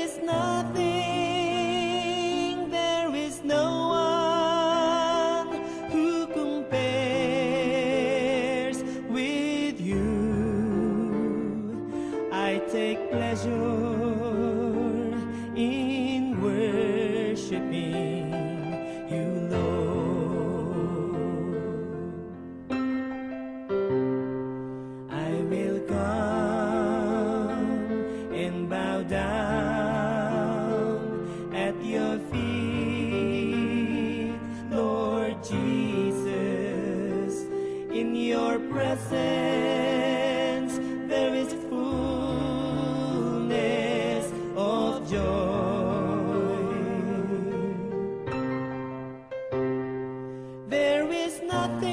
is nothing, there is no one who compares with you. I take pleasure in worshiping you, Lord. I will come and bow down at your feet, Lord Jesus. In your presence there is fullness of joy. There is nothing,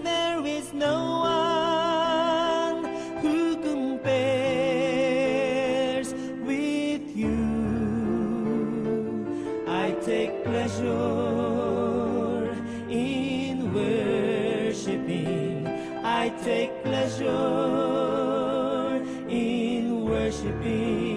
there is no one who compares with you. I take pleasure in worshiping. I take pleasure in worshiping